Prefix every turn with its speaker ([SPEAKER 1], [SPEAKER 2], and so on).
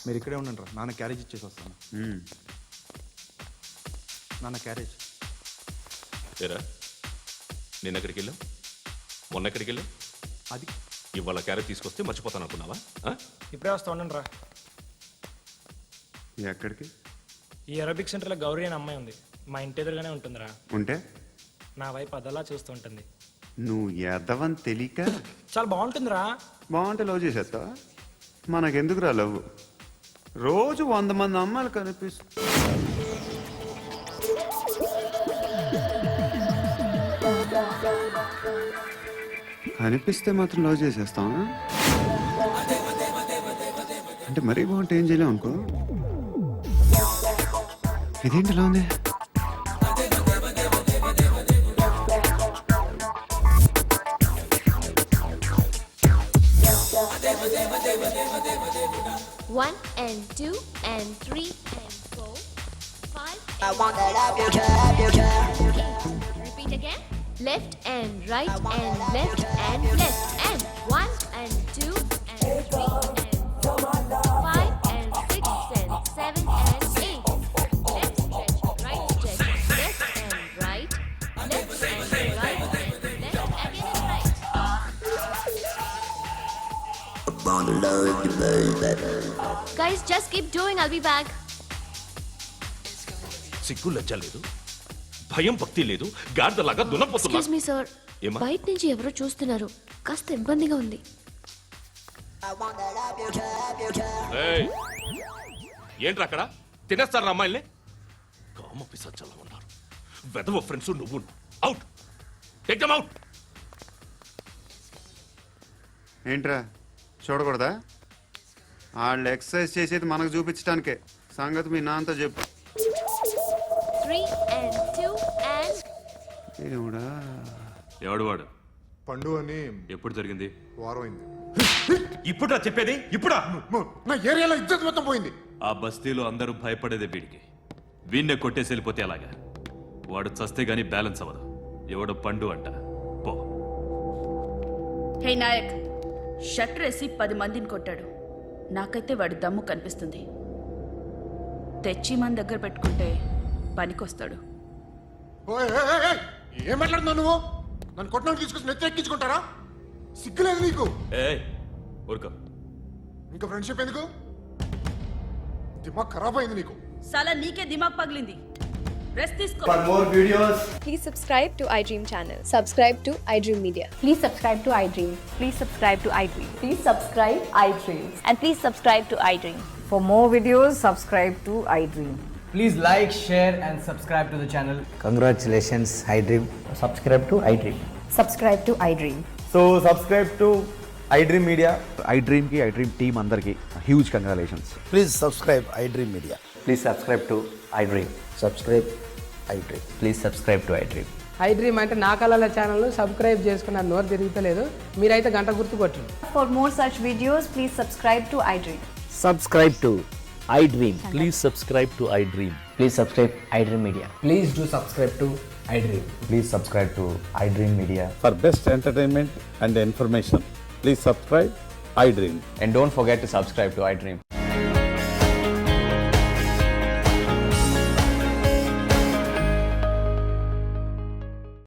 [SPEAKER 1] మీరు ఇక్కడే ఉండండి రా, నాన్న క్యారేజ్ ఇచ్చేసి వస్తాను. నాన్న క్యారేజ్.
[SPEAKER 2] ఏరా నేను ఎక్కడికి వెళ్ళావు, మొన్న ఎక్కడికి వెళ్ళావు?
[SPEAKER 1] అది
[SPEAKER 2] ఇవాళ క్యారెట్ తీసుకొస్తే మర్చిపోతాను అనుకున్నావా?
[SPEAKER 3] ఇప్పుడే వస్తా ఉండండి రా.
[SPEAKER 4] ఎక్కడికి?
[SPEAKER 3] ఈ అరబిక్ సెంటర్లో గౌరీ అనే అమ్మాయి ఉంది, మా ఇంటి ఎదురుగానే ఉంటుందిరా.
[SPEAKER 4] ఉంటే
[SPEAKER 3] నా వైపు అదలా చూస్తూ ఉంటుంది.
[SPEAKER 4] నువ్వు ఎదవని తెలియక
[SPEAKER 3] చాలా బాగుంటుందిరా.
[SPEAKER 4] బాగుంటే లవ్ చేసేస్తావా? మనకెందుకురా లవ్? రోజు 100 మంది అమ్మాయిలు కనిపిస్తే మాత్రం లవ్ చేసేస్తాం. అంటే మరీ బాగుంటే ఏం చేయలేం అనుకో. ఇదేంటి ఇలా ఉంది?
[SPEAKER 5] One and two and three and four, five.
[SPEAKER 6] I want that love you care.
[SPEAKER 5] Repeat again. Left and right and left and left and one and two and three and four, five and six and seven and eight. Left stretch, right stretch, left and right, left and right and left again and right. Guys, just keep doing. I'll be back.
[SPEAKER 2] సిగ్గు లజ్జ లేదు, భయం భక్తి లేదు, గాడిదలాగా దున్నపోతున్నా.
[SPEAKER 5] Excuse me sir,
[SPEAKER 2] ఏమ్మా?
[SPEAKER 5] బయట నుంచి ఎవరో చూస్తున్నారు, కాస్త ఇబ్బందిగా ఉంది.
[SPEAKER 2] ఏయ్, ఏంట్రా అక్కడ తినేస్తారా అమ్మాయిల్ని? కామ పిశాచాలా ఉన్నారు, వెదవ ఫ్రెండ్స్. నువ్వు అవుట్, టేక్ దెమ్ అవుట్.
[SPEAKER 4] ఏంట్రా చూడకూడదా? వాళ్ళు ఎక్సర్సైజ్ చేసేది మనకు చూపించడానికే. సంగతి మీ నాన్నతో చెప్పు.
[SPEAKER 5] 3 and 2 and
[SPEAKER 4] ఏమిడా?
[SPEAKER 2] ఎవడు వాడు?
[SPEAKER 7] పండు అని
[SPEAKER 2] ఎప్పుడు జరిగింది?
[SPEAKER 7] వారం అయింది.
[SPEAKER 2] ఇప్పుడా చెప్పేది? ఇప్పుడా?
[SPEAKER 7] నా ఏరియాలో ఇజ్జత్ మొత్తం పోయింది.
[SPEAKER 2] ఆ బస్తీలో అందరూ భయపడేదే వీడికి. వీణ్ణే కొట్టేసి వెళ్ళిపోతే అలాగా? వాడు చస్తే గానీ బ్యాలెన్స్ అవ్వదు. ఎవడో పండు అంట. పో.
[SPEAKER 8] హే నాయక్, షట్టర్ వేసి 10 మందిని కొట్టాడు. నాకైతే వాడి దమ్ము కనిపిస్తుంది. తెచ్చి మన దగ్గర పెట్టుకుంటే పనికొస్తాడు.
[SPEAKER 7] ఏం మాట్లాడుతున్నావు నువ్వు? నన్ను కొట్టడానికి తీసుకొచ్చి నెత్తి ఎక్కించుకుంటారా? సిగ్గులేదు నీకు?
[SPEAKER 2] ఊరుకో.
[SPEAKER 7] ఇంకా ఫ్రెండ్షిప్ ఎందుకు? దిమాగ్ ఖరాబ్ అయింది నీకు.
[SPEAKER 8] సాలా నీకే దిమాగ్ పగిలింది. రెస్ట్ తీసుకో.
[SPEAKER 9] For more videos,
[SPEAKER 10] please subscribe to iDream channel. Subscribe to iDream Media.
[SPEAKER 11] Please subscribe to iDream. Please subscribe to iDream.
[SPEAKER 10] Please subscribe iDream.
[SPEAKER 11] And please subscribe to iDream.
[SPEAKER 12] For more videos, subscribe to iDream.
[SPEAKER 9] please like, share and subscribe to the channel.
[SPEAKER 13] Congratulations, iDream.
[SPEAKER 9] Subscribe to iDream.
[SPEAKER 10] Subscribe to iDream.
[SPEAKER 9] So subscribe to iDream Media.
[SPEAKER 1] iDream కి iDream team అందరికి huge congratulations.
[SPEAKER 13] Please subscribe iDream Media.
[SPEAKER 9] Please subscribe to iDream.
[SPEAKER 13] Subscribe iDream.
[SPEAKER 9] Please subscribe to iDream.
[SPEAKER 12] iDream అంటే నా కళల channel subscribe చేసుకున్న నోరు తిరుగుతలేదు, మీరైతే గంట గుర్తు కొట్టండి.
[SPEAKER 11] For more such videos, please subscribe to iDream.
[SPEAKER 13] Subscribe to iDream.
[SPEAKER 2] Please subscribe to iDream.
[SPEAKER 9] Please subscribe iDream Media. Please do subscribe to iDream.
[SPEAKER 13] Please subscribe to iDream Media.
[SPEAKER 14] For best entertainment and information, please subscribe iDream.
[SPEAKER 9] And don't forget to subscribe to iDream.